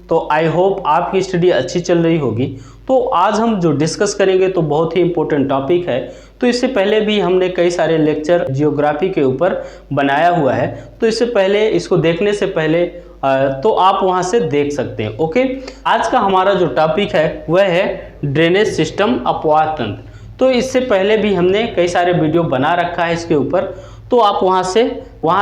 तो I hope आपकी study अच्छी चल रही होगी। तो आज हम जो डिस्कस करेंगे तो बहुत ही इम्पोर्टेंट टॉपिक है। तो इससे पहले भी हमने कई सारे लेक्चर जियोग्राफी के ऊपर बनाया हुआ है, तो इससे पहले इसको देखने से पहले तो आप वहां से देख सकते हैं। ओके, आज का हमारा जो टॉपिक है वह है ड्रेनेज सिस्टम, अपवाह तंत्र। तो इससे पहले भी हमने कई सारे वीडियो बना रखा है इसके ऊपर, तो आप वहां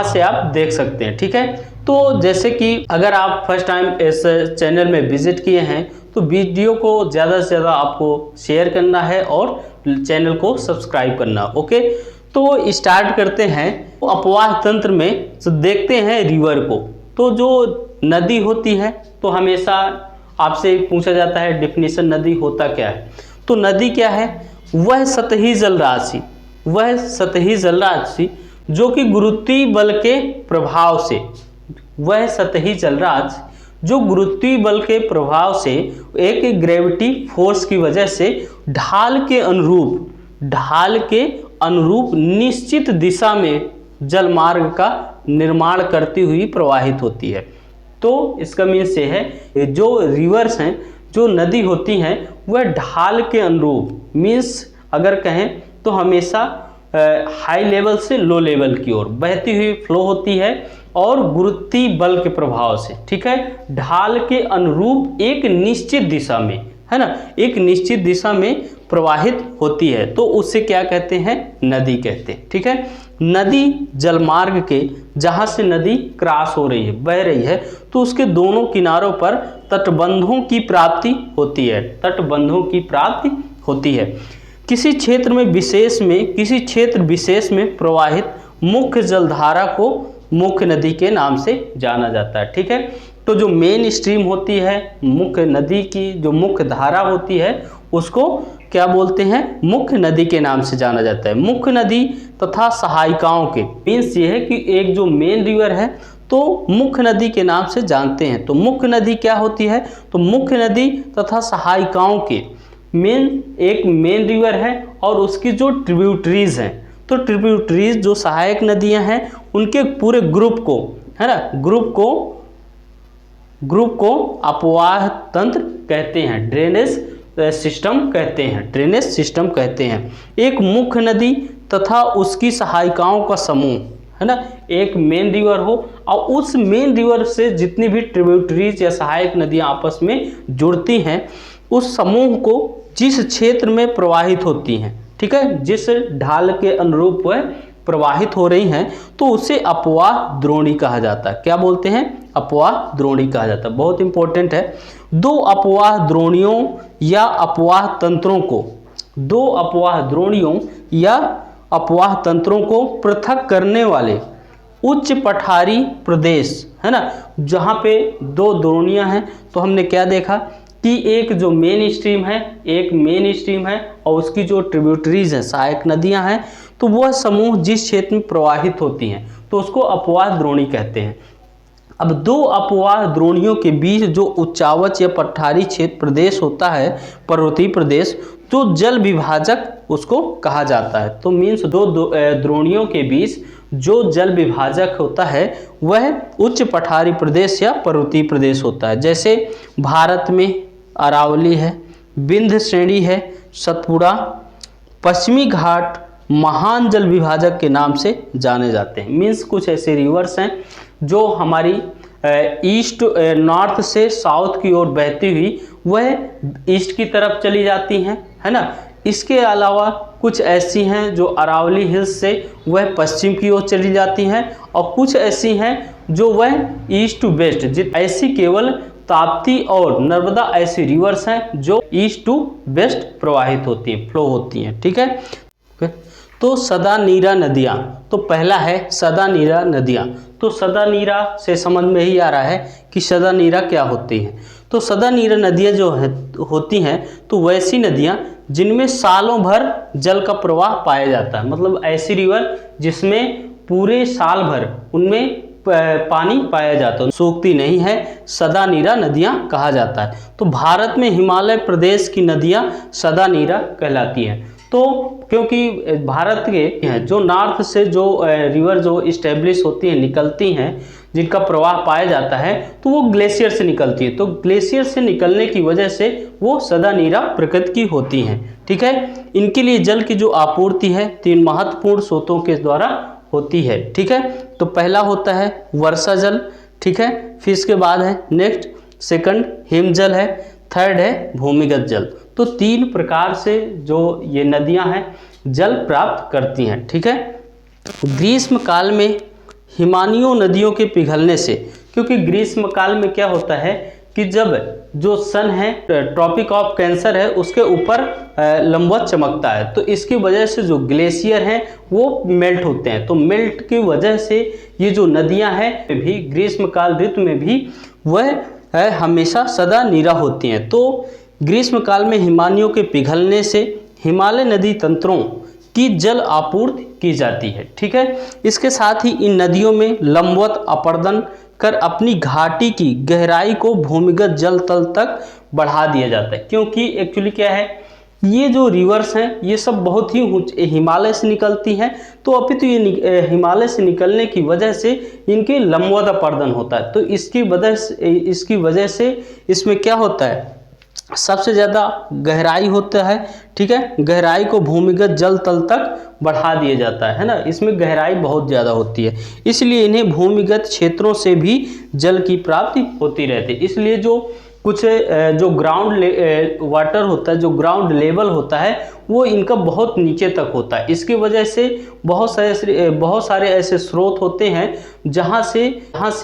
से आप देख सकते हैं। ठीक है, तो जैसे कि अगर आप फर्स्ट टाइम इस चैनल में विजिट किए हैं तो वीडियो को ज़्यादा से ज़्यादा आपको शेयर करना है और चैनल को सब्सक्राइब करना। ओके, तो स्टार्ट करते हैं। तो अपवाह तंत्र में तो देखते हैं रिवर को। तो जो नदी होती है तो हमेशा आपसे पूछा जाता है डेफिनेशन नदी होता क्या है। तो नदी क्या है? वह सतही जलराशि, जो कि गुरुत्वीय बल के प्रभाव से, वह सतही जलराशि जो गुरुत्वीय बल के प्रभाव से एक ग्रेविटी फोर्स की वजह से ढाल के अनुरूप निश्चित दिशा में जलमार्ग का निर्माण करती हुई प्रवाहित होती है। तो इसका मीन्स ये है जो रिवर्स हैं, जो नदी होती हैं, वह ढाल के अनुरूप, मीन्स अगर कहें तो हमेशा हाई लेवल से लो लेवल की ओर बहती हुई फ्लो होती है और गुरुत्वीय बल के प्रभाव से, ठीक है, ढाल के अनुरूप एक निश्चित दिशा में, है ना, एक निश्चित दिशा में प्रवाहित होती है। तो उससे क्या कहते हैं? नदी कहते हैं। ठीक है, नदी जलमार्ग के जहाँ से नदी क्रॉस हो रही है, बह रही है, तो उसके दोनों किनारों पर तटबंधों की प्राप्ति होती है। किसी क्षेत्र विशेष में प्रवाहित मुख्य जलधारा को मुख्य नदी के नाम से जाना जाता है। ठीक है, तो जो मेन स्ट्रीम होती है, मुख्य नदी की जो मुख्य धारा होती है, उसको क्या बोलते हैं? मुख्य नदी के नाम से जाना जाता है। मुख्य नदी तथा सहायिकाओं के मीन्स ये है कि एक जो मेन रिवर है तो मुख्य नदी के नाम से जानते हैं। तो मुख्य नदी क्या होती है? तो मुख्य नदी तथा सहायिकाओं के एक मेन रिवर है और उसकी जो ट्रिब्यूटरीज हैं, तो ट्रिब्यूटरीज जो सहायक नदियां हैं उनके पूरे ग्रुप को, है ना, ग्रुप को अपवाह तंत्र कहते हैं, ड्रेनेज सिस्टम कहते हैं। एक मुख्य नदी तथा उसकी सहायिकाओं का समूह, है ना, एक मेन रिवर हो और उस मेन रिवर से जितनी भी ट्रिब्यूटरीज या सहायक नदियां आपस में जुड़ती हैं, उस समूह को जिस क्षेत्र में प्रवाहित होती हैं, ठीक है, जिस ढाल के अनुरूप वह प्रवाहित हो रही हैं, तो उसे अपवाह द्रोणी कहा जाता है। क्या बोलते हैं? अपवाह द्रोणी कहा जाता है। बहुत इंपॉर्टेंट है। दो अपवाह द्रोणियों या अपवाह तंत्रों को पृथक करने वाले उच्च पठारी प्रदेश, है ना, जहाँ पे दो द्रोणियां हैं, तो हमने क्या देखा कि एक जो मेन स्ट्रीम है और उसकी जो ट्रिब्यूटरीज हैं, सहायक नदियां हैं, तो वह समूह जिस क्षेत्र में प्रवाहित होती हैं तो उसको अपवाह द्रोणी कहते हैं। अब दो अपवाह द्रोणियों के बीच जो उच्चावच या पठारी क्षेत्र प्रदेश होता है, पर्वतीय प्रदेश, जो जल विभाजक उसको कहा जाता है। तो मीन्स दो द्रोणियों के बीच जो जल विभाजक होता है वह उच्च पठारी प्रदेश या पर्वतीय प्रदेश होता है। जैसे भारत में अरावली है, विंध्य श्रेणी है, सतपुड़ा, पश्चिमी घाट महान जल विभाजक के नाम से जाने जाते हैं। मीन्स कुछ ऐसे रिवर्स हैं जो हमारी ईस्ट नॉर्थ से साउथ की ओर बहती हुई वह ईस्ट की तरफ चली जाती हैं, है ना। इसके अलावा कुछ ऐसी हैं जो अरावली हिल्स से वह पश्चिम की ओर चली जाती हैं और कुछ ऐसी हैं जो वह ईस्ट टू वेस्ट, ऐसी केवल ताप्ती और नर्मदा ऐसी रिवर्स हैं जो ईस्ट टू वेस्ट प्रवाहित होती हैं, फ्लो होती हैं। ठीक है, तो सदा नीरा नदियाँ, तो पहला है सदा नीरा नदियाँ। तो सदा नीरा से समझ में ही आ रहा है कि सदा नीरा क्या होती है। तो सदा नीरा नदियाँ जो होती हैं तो वैसी नदियाँ जिनमें सालों भर जल का प्रवाह पाया जाता है, मतलब ऐसी रिवर जिसमें पूरे साल भर उनमें पानी पाया जाता है, सूखती नहीं है, सदा नीरा नदियाँ कहा जाता है। तो भारत में हिमालय प्रदेश की नदियाँ सदा नीरा कहलाती हैं। तो क्योंकि भारत के जो नॉर्थ से जो रिवर जो इस्टेब्लिश होती हैं, निकलती हैं, जिनका प्रवाह पाया जाता है तो वो ग्लेशियर से निकलती है। तो ग्लेशियर से निकलने की वजह से वो सदा नीरा प्रकृति की होती हैं। ठीक है, इनके लिए जल की जो आपूर्ति है 3 महत्वपूर्ण स्रोतों के द्वारा होती है। ठीक है, तो पहला होता है वर्षा जल। ठीक है, फिर इसके बाद है नेक्स्ट सेकंड हिमजल है, थर्ड है भूमिगत जल। तो 3 प्रकार से जो ये नदियां हैं जल प्राप्त करती हैं। ठीक है, ग्रीष्म काल में हिमानियों नदियों के पिघलने से, क्योंकि ग्रीष्म काल में क्या होता है कि जब जो सन है ट्रॉपिक ऑफ कैंसर है उसके ऊपर लंबवत चमकता है, तो इसकी वजह से जो ग्लेशियर हैं वो मेल्ट होते हैं। तो मेल्ट की वजह से ये जो नदियां हैं भी ग्रीष्म काल ऋतु में भी वह हमेशा सदा नीरा होती हैं। तो ग्रीष्म काल में हिमानियों के पिघलने से हिमालय नदी तंत्रों की जल आपूर्ति की जाती है। ठीक है, इसके साथ ही इन नदियों में लंबवत अपर्दन कर अपनी घाटी की गहराई को भूमिगत जल तल तक बढ़ा दिया जाता है। क्योंकि एक्चुअली क्या है, ये जो रिवर्स हैं ये सब बहुत ही हिमालय से निकलती हैं, तो अभी तो ये हिमालय से निकलने की वजह से इनके लंबवत अपर्दन होता है। तो इसकी वजह से इसमें क्या होता है, सबसे ज़्यादा गहराई होता है। ठीक है, गहराई को भूमिगत जल तल तक बढ़ा दिया जाता है ना, इसमें गहराई बहुत ज़्यादा होती है, इसलिए इन्हें भूमिगत क्षेत्रों से भी जल की प्राप्ति होती रहती है। इसलिए जो कुछ जो ग्राउंड वाटर होता है, जो ग्राउंड लेवल होता है वो इनका बहुत नीचे तक होता है। इसकी वजह से बहुत सारे ऐसे स्रोत होते हैं जहाँ से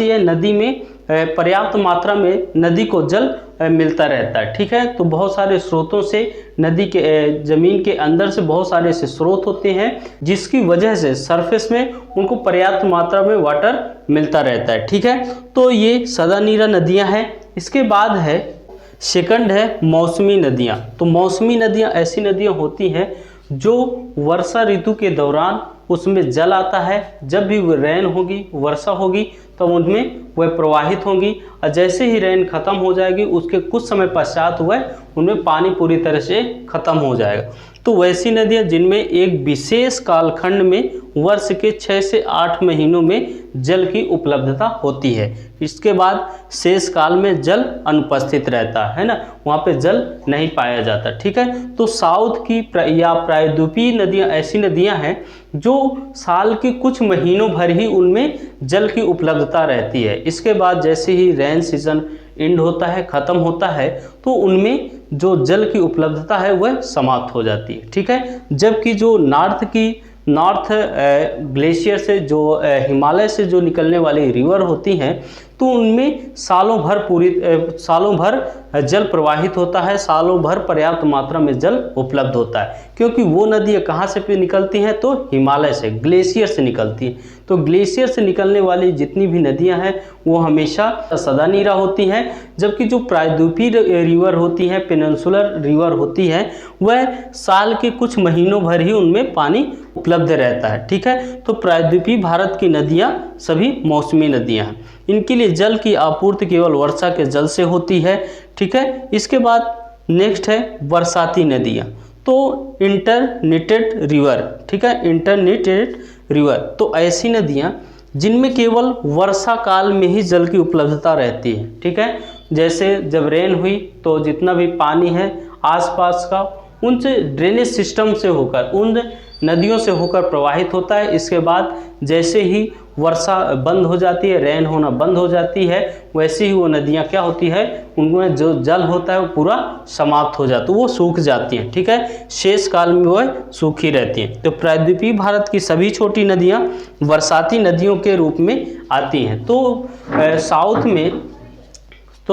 यह नदी में पर्याप्त मात्रा में नदी को जल मिलता रहता है। ठीक है, तो बहुत सारे स्रोतों से नदी के ज़मीन के अंदर से बहुत सारे ऐसे स्रोत होते हैं जिसकी वजह से सरफेस में उनको पर्याप्त मात्रा में वाटर मिलता रहता है। ठीक है, तो ये सदा नीरा नदियाँ हैं। इसके बाद है सेकंड है मौसमी नदियाँ। तो मौसमी नदियाँ ऐसी नदियाँ होती हैं जो वर्षा ऋतु के दौरान उसमें जल आता है, जब भी वो रेन होगी वर्षा होगी तो उनमें वह प्रवाहित होंगी, और जैसे ही रेन खत्म हो जाएगी उसके कुछ समय पश्चात वह उनमें पानी पूरी तरह से खत्म हो जाएगा। तो वैसी नदियाँ जिनमें एक विशेष कालखंड में वर्ष के 6 से 8 महीनों में जल की उपलब्धता होती है। इसके बाद शेष काल में जल अनुपस्थित रहता है ना, वहाँ पे जल नहीं पाया जाता। ठीक है, तो साउथ की या प्रायद्वीपीय नदियाँ ऐसी नदियाँ हैं जो साल के कुछ महीनों भर ही उनमें जल की उपलब्धता रहती है। इसके बाद जैसे ही रेन सीजन एंड होता है, ख़त्म होता है, तो उनमें जो जल की उपलब्धता है वह समाप्त हो जाती है। ठीक है, जबकि जो नॉर्थ ग्लेशियर से जो हिमालय से जो निकलने वाली रिवर होती हैं तो उनमें सालों भर जल प्रवाहित होता है, सालों भर पर्याप्त मात्रा में जल उपलब्ध होता है, क्योंकि वो नदियाँ कहाँ से निकलती हैं तो हिमालय से, ग्लेशियर से निकलती हैं। तो ग्लेशियर से निकलने वाली जितनी भी नदियाँ हैं वो हमेशा सदा नीरा होती हैं, जबकि जो प्रायद्वीपीय रिवर होती हैं, पेनिनसुलर रिवर होती है, वह साल के कुछ महीनों भर ही उनमें पानी उपलब्ध रहता है। ठीक है, तो प्रायद्वीपीय भारत की नदियाँ सभी मौसमी नदियाँ हैं। इनके लिए जल की आपूर्ति केवल वर्षा के जल से होती है। ठीक है, इसके बाद नेक्स्ट है बरसाती नदियाँ। तो इंटरमिटेड रिवर। ठीक है, इंटरमिटेड रिवर तो ऐसी नदियाँ जिनमें केवल वर्षा काल में ही जल की उपलब्धता रहती है। ठीक है, जैसे जब रेन हुई तो जितना भी पानी है आसपास का उनसे ड्रेनेज सिस्टम से होकर उन नदियों से होकर प्रवाहित होता है। इसके बाद जैसे ही वर्षा बंद हो जाती है, रेन होना बंद हो जाती है, वैसे ही वो नदियाँ क्या होती है, उनमें जो जल होता है वो पूरा समाप्त हो जाता है, वो सूख जाती हैं। ठीक है, शेष काल में वह सूखी रहती हैं। तो प्रायद्वीपीय भारत की सभी छोटी नदियाँ बरसाती नदियों के रूप में आती हैं। तो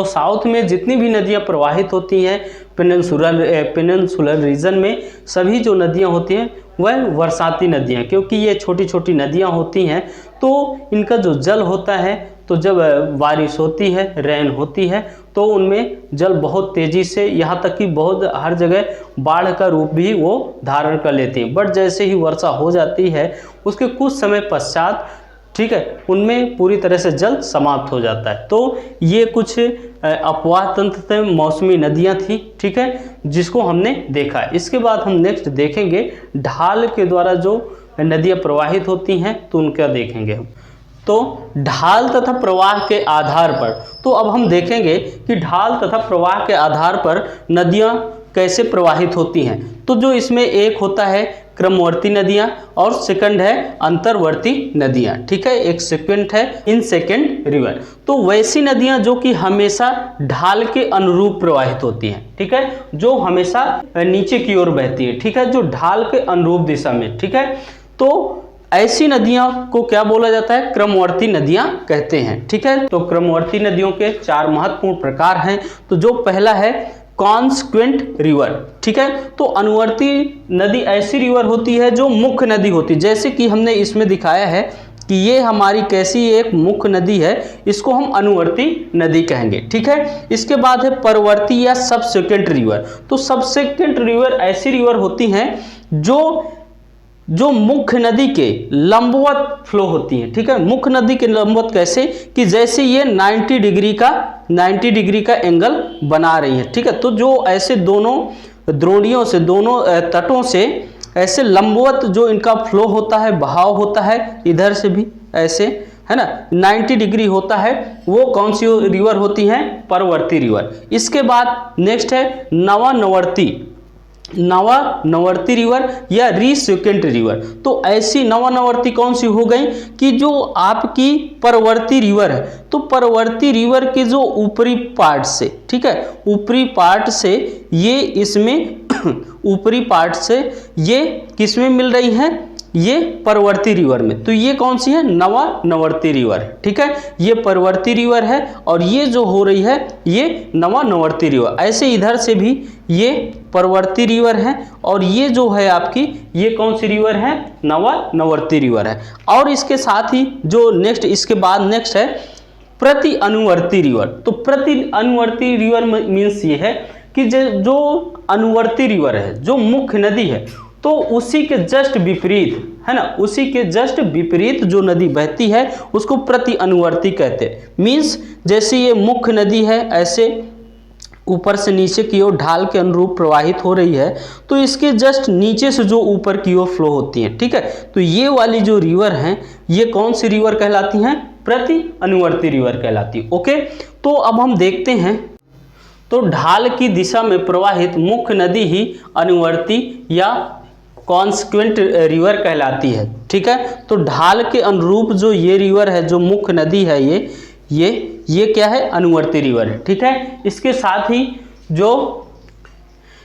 साउथ में जितनी भी नदियाँ प्रवाहित होती हैं पेनिनसुलर रीजन में, सभी जो नदियाँ होती हैं वह बरसाती नदियाँ, क्योंकि ये छोटी छोटी नदियाँ होती हैं तो इनका जो जल होता है, तो जब बारिश होती है, रेन होती है, तो उनमें जल बहुत तेज़ी से, यहाँ तक कि बहुत हर जगह बाढ़ का रूप भी वो धारण कर लेती हैं। बट जैसे ही वर्षा हो जाती है उसके कुछ समय पश्चात, ठीक है, उनमें पूरी तरह से जल समाप्त हो जाता है। तो ये कुछ अपवाह तंत्र मौसमी नदियाँ थी। ठीक है, जिसको हमने देखा। इसके बाद हम नेक्स्ट देखेंगे ढाल के द्वारा जो नदियाँ प्रवाहित होती हैं तो उनका देखेंगे हम। तो ढाल तथा प्रवाह के आधार पर, तो अब हम देखेंगे कि ढाल तथा प्रवाह के आधार पर नदियाँ कैसे प्रवाहित होती हैं। तो जो इसमें एक होता है क्रमवर्ती नदियाँ और सेकंड है अंतर्वर्ती नदियाँ, ठीक है। एक सेकंड है इन सेकंड रिवर। तो वैसी नदियाँ जो कि हमेशा ढाल के अनुरूप प्रवाहित होती हैं, ठीक है, जो हमेशा नीचे की ओर बहती है, ठीक है, जो ढाल के अनुरूप दिशा में, ठीक है। तो ऐसी नदियों को क्या बोला जाता है, क्रमवर्ती नदियां कहते हैं, ठीक है। तो क्रमवर्ती नदियों के 4 महत्वपूर्ण प्रकार हैं। तो जो पहला है कॉन्सिक्वेंट रिवर, ठीक है। तो अनुवर्ती नदी ऐसी रिवर होती है जो मुख्य नदी होती है, जैसे कि हमने इसमें दिखाया है कि ये हमारी कैसी एक मुख्य नदी है, इसको हम अनुवर्ती नदी कहेंगे, ठीक है। इसके बाद है परवर्ती या सबसेक्वेंट रिवर। तो सबसेक्वेंट रिवर ऐसी रिवर होती हैं जो मुख्य नदी के लंबवत फ्लो होती हैं, ठीक है। मुख्य नदी के लंबवत कैसे, कि जैसे ये 90 डिग्री का एंगल बना रही है, ठीक है। तो जो ऐसे दोनों द्रोणियों से, दोनों तटों से ऐसे लंबवत जो इनका फ्लो होता है, बहाव होता है, इधर से भी ऐसे, है ना, 90 डिग्री होता है, वो कौन सी रिवर होती है, परवर्ती रिवर। इसके बाद नेक्स्ट है नवानवर्ती रिवर या रिसेक्वेंट रिवर। तो ऐसी नवानवर्ती कौन सी हो गई कि जो आपकी परवर्ती रिवर है, तो परवर्ती रिवर के जो ऊपरी पार्ट से, ठीक है, ऊपरी पार्ट से ये इसमें ऊपरी पार्ट से ये किसमें मिल रही है, ये परवर्ती रिवर में। तो ये कौन सी है, नवानवर्ती रिवर, ठीक है। ये परवर्ती रिवर है और ये जो हो रही है ये नवानवर्ती रिवर। ऐसे इधर से भी ये परवर्ती रिवर है और ये जो है आपकी ये कौन सी रिवर है, नवानवर्ती रिवर है। और इसके साथ ही जो नेक्स्ट, इसके बाद नेक्स्ट है प्रति अनुवर्ती रिवर। तो प्रति अनुवर्ती रिवर मीन्स ये है कि जो अनुवर्ती रिवर है, जो मुख्य नदी है, तो उसी के जस्ट विपरीत, है ना, उसी के जस्ट विपरीत जो नदी बहती है उसको प्रति अनुवर्ती कहते हैं। मीन्स जैसे ये मुख्य नदी है, ऐसे ऊपर से नीचे की ओर ढाल के अनुरूप प्रवाहित हो रही है, तो इसके जस्ट नीचे से जो ऊपर की ओर फ्लो होती है, ठीक है। तो ये वाली जो रिवर हैं, ये कौन सी रिवर कहलाती हैं, प्रति अनुवर्ती रिवर कहलाती है, ओके। तो अब हम देखते हैं, तो ढाल की दिशा में प्रवाहित मुख्य नदी ही अनुवर्ती या कॉन्सिक्वेंट रिवर कहलाती है, ठीक है। तो ढाल के अनुरूप जो ये रिवर है, जो मुख्य नदी है, ये क्या है, अनुवर्ती रिवर है, ठीक है। इसके साथ ही जो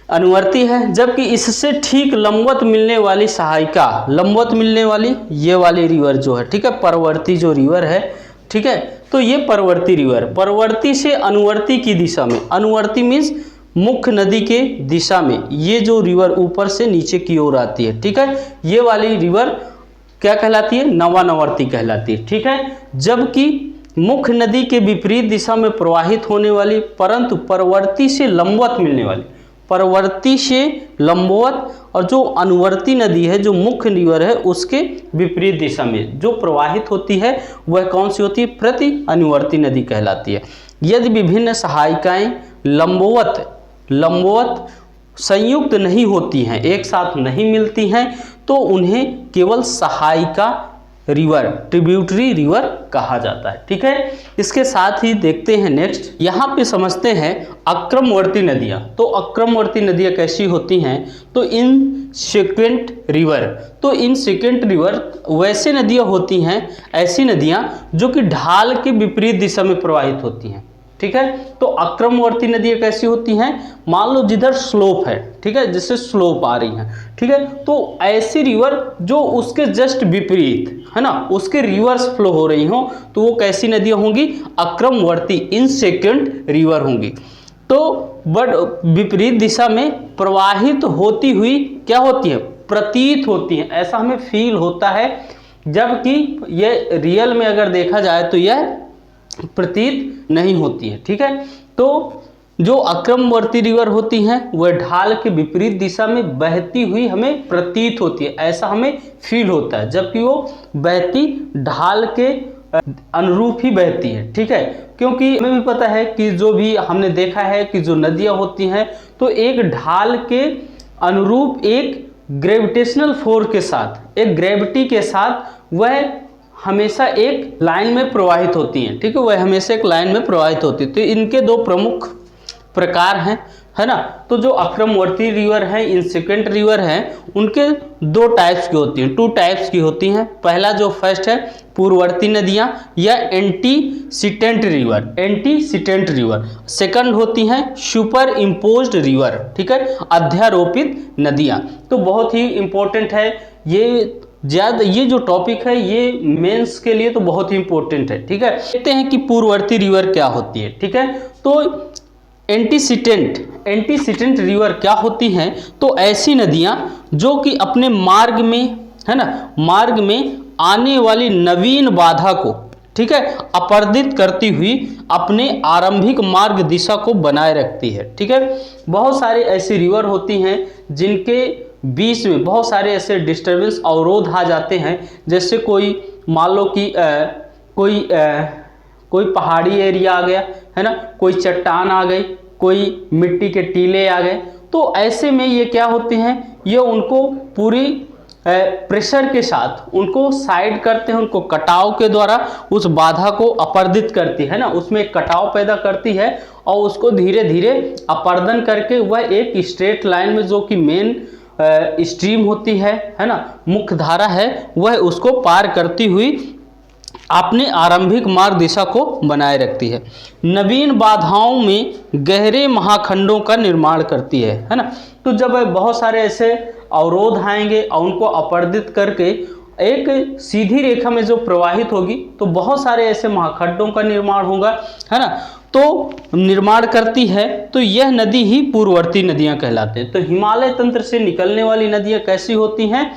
अनुवर्ती है, जबकि इससे ठीक लंबवत मिलने वाली सहायिका, लंबवत मिलने वाली ये वाली रिवर जो है, ठीक है, परवर्ती जो रिवर है, ठीक है। तो ये परवर्ती रिवर, परवर्ती से अनुवर्ती की दिशा में, अनुवर्ती मीन्स मुख्य नदी के दिशा में, ये जो रिवर ऊपर से नीचे की ओर आती है, ठीक है, ये वाली रिवर क्या कहलाती है, नवानवर्ती कहलाती है, ठीक है। जबकि मुख्य नदी के विपरीत दिशा में प्रवाहित होने वाली परंतु परवर्ती से लंबवत मिलने वाली, परवर्ती से लंबवत और जो अनुवर्ती नदी है, जो मुख्य रिवर है, उसके विपरीत दिशा में जो प्रवाहित होती है वह कौन सी होती है, प्रति अनुवर्ती नदी कहलाती है। यदि विभिन्न सहायिकाएं लंबवत संयुक्त नहीं होती हैं, एक साथ नहीं मिलती हैं, तो उन्हें केवल सहायिका रिवर, ट्रिब्यूटरी रिवर कहा जाता है, ठीक है। इसके साथ ही देखते हैं नेक्स्ट, यहाँ पे समझते हैं अक्रमवर्ती नदियाँ। तो अक्रमवर्ती नदियाँ कैसी होती हैं, तो इनसिक्वेंट रिवर। तो इनसिक्वेंट रिवर वैसे नदियाँ होती हैं, ऐसी नदियाँ जो कि ढाल के विपरीत दिशा में प्रवाहित होती हैं, ठीक है। तो अक्रमवर्ती नदियाँ कैसी होती हैं, मान लो जिधर स्लोप है, ठीक है, जिससे स्लोप आ रही है, ठीक है, तो ऐसी रिवर जो उसके जस्ट विपरीत, है ना, उसके रिवर्स फ्लो हो रही हो, तो वो कैसी नदियाँ होंगी, अक्रमवर्ती इनसिक्वेंट रिवर होंगी। तो बट विपरीत दिशा में प्रवाहित होती हुई क्या होती है, प्रतीत होती है, ऐसा हमें फील होता है, जबकि ये रियल में अगर देखा जाए तो यह प्रतीत नहीं होती है, ठीक है। तो जो अक्रमवर्ती रिवर होती हैं वह ढाल के विपरीत दिशा में बहती हुई हमें प्रतीत होती है, ऐसा हमें फील होता है, जबकि वो बहती ढाल के अनुरूप ही बहती है, ठीक है। क्योंकि हमें भी पता है कि जो भी हमने देखा है कि जो नदियाँ होती हैं तो एक ढाल के अनुरूप एक ग्रेविटेशनल फोर्स के साथ, एक ग्रेविटी के साथ वह हमेशा एक लाइन में प्रवाहित होती हैं, ठीक है, वह हमेशा एक लाइन में प्रवाहित होती है। तो इनके दो प्रमुख प्रकार हैं, है ना। तो जो अक्रमवर्ती रिवर है, इंसिक्वेंट रिवर है, उनके दो टाइप्स की होती हैं, 2 टाइप्स की होती हैं। पहला जो फर्स्ट है पूर्ववर्ती नदियां या antecedent river, antecedent river. Second होती हैं सुपर इम्पोज्ड रिवर, ठीक है, अध्यारोपित नदियां। तो बहुत ही इंपॉर्टेंट है ये जो टॉपिक है, ये मेंस के लिए तो बहुत ही इंपॉर्टेंट है, ठीक है। देखते हैं कि पूर्ववर्ती रिवर क्या होती है, ठीक है। तो एंटीसिडेंट रिवर क्या होती हैं? तो ऐसी नदियां जो कि अपने मार्ग में, है ना, मार्ग में आने वाली नवीन बाधा को, ठीक है, अपरदित करती हुई अपने आरंभिक मार्ग दिशा को बनाए रखती है, ठीक है। बहुत सारे ऐसी रिवर होती हैं जिनके बीच में बहुत सारे ऐसे डिस्टर्बेंस, अवरोध आ जाते हैं। जैसे कोई मान लो कि कोई पहाड़ी एरिया आ गया, है ना, कोई चट्टान आ गई, कोई मिट्टी के टीले आ गए। तो ऐसे में ये क्या होते हैं, ये उनको पूरी प्रेशर के साथ उनको साइड करते हैं, उनको कटाव के द्वारा उस बाधा को अपरदित करती है ना, उसमें एक कटाव पैदा करती है और उसको धीरे धीरे अपर्दन करके वह एक स्ट्रेट लाइन में, जो कि मेन स्ट्रीम होती है ना, मुख्य धारा है, वह उसको पार करती हुई अपने आरंभिक मार्ग दिशा को बनाए रखती है। नवीन बाधाओं में गहरे महाखंडों का निर्माण करती है ना। तो जब बहुत सारे ऐसे अवरोध आएंगे और उनको अपरदित करके एक सीधी रेखा में जो प्रवाहित होगी, तो बहुत सारे ऐसे महाखंडों का निर्माण होगा, है ना, तो निर्माण करती है। तो यह नदी ही पूर्ववर्ती नदियां कहलाते हैं। तो हिमालय तंत्र से निकलने वाली नदियां कैसी होती हैं?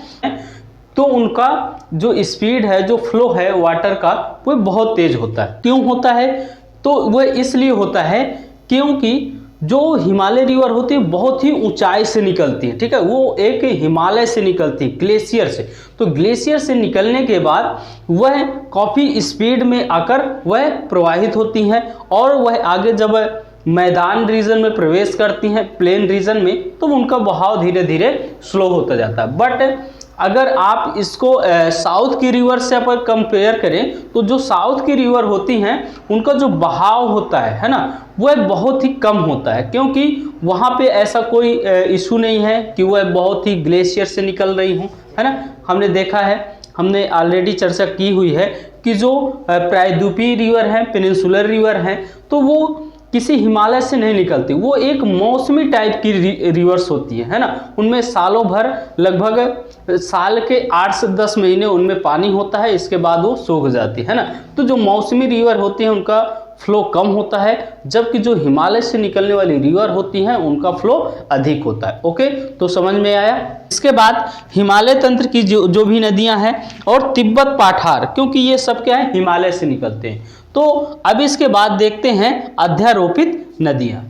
तो उनका जो स्पीड है, जो फ्लो है वाटर का, वो बहुत तेज होता है। क्यों होता है? तो वह इसलिए होता है क्योंकि जो हिमालय रिवर होती है बहुत ही ऊंचाई से निकलती है, ठीक है, वो एक हिमालय से निकलती है, ग्लेशियर से। तो ग्लेशियर से निकलने के बाद वह काफ़ी स्पीड में आकर वह प्रवाहित होती हैं और वह आगे जब मैदान रीजन में प्रवेश करती हैं, प्लेन रीजन में, तो उनका बहाव धीरे धीरे स्लो होता जाता है। बट अगर आप इसको साउथ की रिवर से अगर कंपेयर करें, तो जो साउथ की रिवर होती हैं उनका जो बहाव होता है ना, वह बहुत ही कम होता है, क्योंकि वहाँ पे ऐसा कोई इशू नहीं है कि वह बहुत ही ग्लेशियर से निकल रही हूँ, है ना। हमने देखा है, हमने ऑलरेडी चर्चा की हुई है कि जो प्रायद्वीपीय रिवर हैं, पेनिनसुलर रिवर हैं, तो वो किसी हिमालय से नहीं निकलती, वो एक मौसमी टाइप की रिवर्स होती है ना। उनमें सालों भर, लगभग साल के 8 से 10 महीने उनमें पानी होता है, इसके बाद वो सूख जाती है ना। तो जो मौसमी रिवर होती है उनका फ्लो कम होता है, जबकि जो हिमालय से निकलने वाली रिवर होती हैं उनका फ्लो अधिक होता है। ओके, तो समझ में आया। इसके बाद हिमालय तंत्र की जो भी नदियां हैं और तिब्बत पठार, क्योंकि ये सब क्या है, हिमालय से निकलते हैं। तो अब इसके बाद देखते हैं अध्यारोपित नदियां,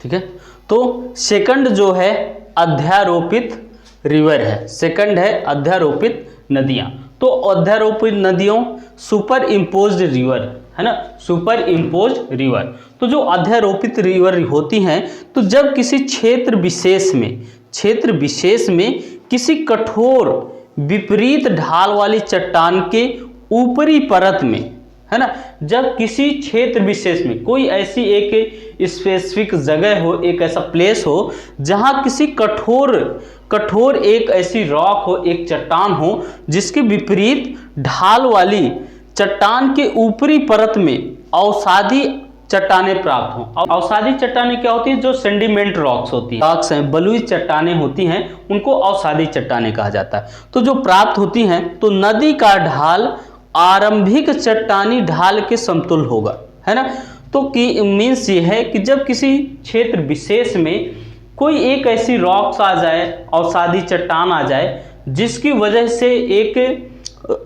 ठीक है। तो सेकंड जो है अध्यारोपित रिवर है, सेकंड है अध्यारोपित नदियां। तो अध्यारोपित नदियों सुपर इम्पोज्ड रिवर, है ना, सुपर इम्पोज्ड रिवर। तो जो अध्यारोपित रिवर होती हैं, तो जब किसी क्षेत्र विशेष में किसी कठोर विपरीत ढाल वाली चट्टान के ऊपरी परत में, है ना, जब किसी क्षेत्र विशेष में कोई ऐसी एक स्पेसिफिक जगह हो, एक ऐसा प्लेस हो जहां किसी कठोर एक ऐसी रॉक हो, एक चट्टान हो, जिसके विपरीत ढाल वाली चट्टान के ऊपरी परत में अवसादी चट्टानें प्राप्त हों। अवसादी चट्टानें क्या होती है? जो सेडिमेंट रॉक्स होती हैं, रॉक्स हैं, बलुई चट्टानें होती हैं, उनको अवसादी चट्टानें कहा जाता है। तो जो प्राप्त होती हैं, तो नदी का ढाल आरंभिक चट्टानी ढाल के समतुल्य होगा, है ना। तो कि मीन्स ये है कि जब किसी क्षेत्र विशेष में कोई एक ऐसी रॉक्स आ जाए, अवसादी चट्टान आ जाए, जिसकी वजह से एक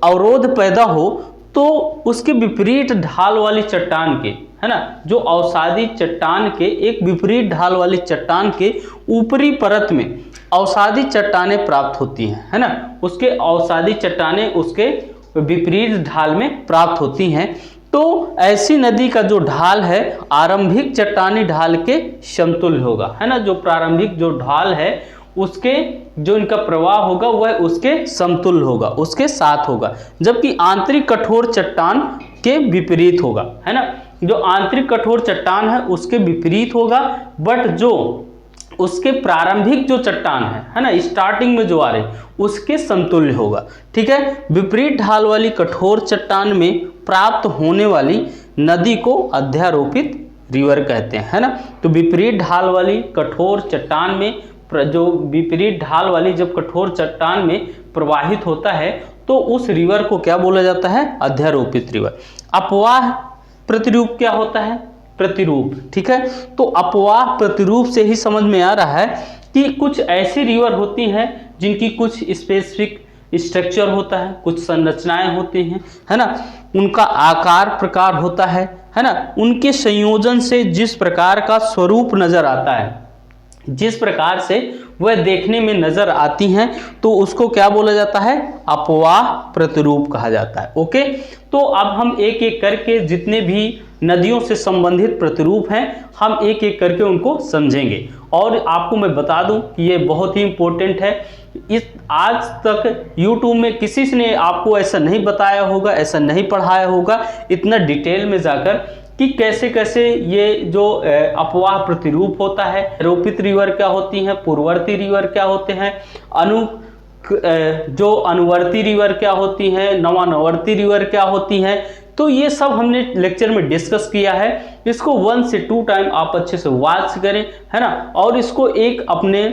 अवरोध पैदा हो, तो उसके विपरीत ढाल वाली चट्टान के, है ना, जो अवसादी चट्टान के एक विपरीत ढाल वाली चट्टान के ऊपरी परत में अवसादी चट्टानें प्राप्त होती हैं, है ना। उसके अवसादी चट्टानें उसके विपरीत ढाल में प्राप्त होती हैं। तो ऐसी नदी का जो ढाल है आरंभिक चट्टानी ढाल के समतुल्य होगा, है ना। जो प्रारंभिक जो ढाल है उसके जो इनका प्रवाह होगा वह उसके समतुल्य होगा, उसके साथ होगा, जबकि आंतरिक कठोर चट्टान के विपरीत होगा, है ना। जो आंतरिक कठोर चट्टान है उसके विपरीत होगा, बट जो उसके प्रारंभिक जो चट्टान है ना, स्टार्टिंग में जो आ रही उसके समतुल्य होगा, ठीक है। विपरीत ढाल वाली कठोर चट्टान में प्राप्त होने वाली नदी को अध्यारोपित रिवर कहते हैं, है ना। तो विपरीत ढाल वाली कठोर चट्टान में जो विपरीत ढाल वाली जब कठोर चट्टान में प्रवाहित होता है तो उस रिवर को क्या बोला जाता है, अध्यारोपित रिवर। अपवाह प्रतिरूप क्या होता है, प्रतिरूप, ठीक है। तो अपवाह प्रतिरूप से ही समझ में आ रहा है कि कुछ ऐसी रिवर होती हैं जिनकी कुछ स्पेसिफिक स्ट्रक्चर होता है, कुछ संरचनाएं होती हैं, है ना, उनका आकार प्रकार होता है ना, उनके संयोजन से जिस प्रकार का स्वरूप नजर आता है, जिस प्रकार से वह देखने में नजर आती हैं, तो उसको क्या बोला जाता है, अपवाह प्रतिरूप कहा जाता है। ओके, तो अब हम एक एक करके जितने भी नदियों से संबंधित प्रतिरूप हैं हम एक एक करके उनको समझेंगे। और आपको मैं बता दूं कि ये बहुत ही इंपॉर्टेंट है, इस आज तक YouTube में किसी ने आपको ऐसा नहीं बताया होगा, ऐसा नहीं पढ़ाया होगा इतना डिटेल में जाकर कि कैसे कैसे ये जो अपवाह प्रतिरूप होता है, आरोपित रिवर क्या होती हैं, पूर्ववर्ती रिवर क्या होते हैं, जो अनुवर्ती रिवर क्या होती हैं, नवानुवर्ती रिवर क्या होती हैं, तो ये सब हमने लेक्चर में डिस्कस किया है। इसको 1 से 2 टाइम आप अच्छे से वॉच करें, है ना, और इसको एक अपने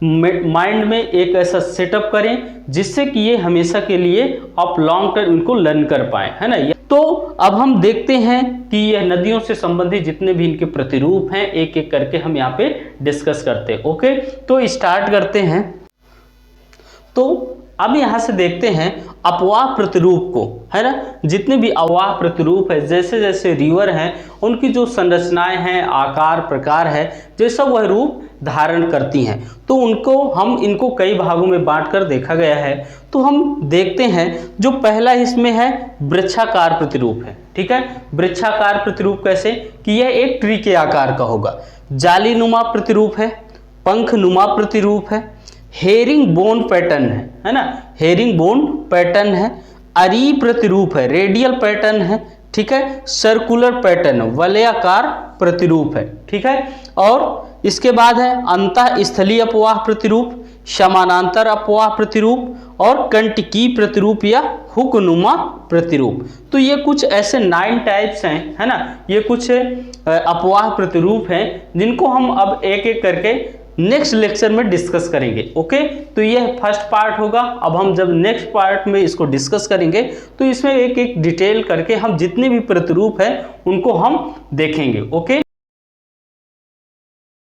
माइंड में एक ऐसा सेटअप करें जिससे कि ये हमेशा के लिए आप लॉन्ग टर्म इनको लर्न कर पाए, है ना। तो अब हम देखते हैं कि यह नदियों से संबंधित जितने भी इनके प्रतिरूप हैं एक एक करके हम यहाँ पे डिस्कस करते हैं। ओके, तो स्टार्ट करते हैं। तो अब यहाँ से देखते हैं अपवाह प्रतिरूप को, है ना। जितने भी अपवाह प्रतिरूप है, जैसे जैसे रिवर हैं उनकी जो संरचनाएं हैं, आकार प्रकार है, जैसा वह रूप धारण करती हैं, तो इनको कई भागों में बांटकर देखा गया है। तो हम देखते हैं जो पहला इसमें है वृक्षाकार प्रतिरूप है, ठीक है। वृक्षाकार प्रतिरूप कैसे कि यह एक ट्री के आकार का होगा। जालीनुमा प्रतिरूप है, पंखनुमा प्रतिरूप है, हेरिंग बोन पैटर्न है ना, हेरिंग बोन पैटर्न है, अरी प्रतिरूप है, रेडियल पैटर्न है, ठीक है, सर्कुलर पैटर्न, वलयाकार प्रतिरूप है, ठीक है। और इसके बाद है अंतः स्थलीय अपवाह प्रतिरूप, समानांतर अपवाह प्रतिरूप और कंटकी प्रतिरूप या हुकनुमा प्रतिरूप। तो ये कुछ ऐसे 9 टाइप्स हैं, है ना, ये कुछ अपवाह प्रतिरूप हैं जिनको हम अब एक एक करके नेक्स्ट लेक्चर में डिस्कस करेंगे। ओके, तो यह फर्स्ट पार्ट होगा। अब हम जब नेक्स्ट पार्ट में इसको डिस्कस करेंगे तो इसमें एक एक डिटेल करके हम जितने भी प्रतिरूप हैं उनको हम देखेंगे। ओके।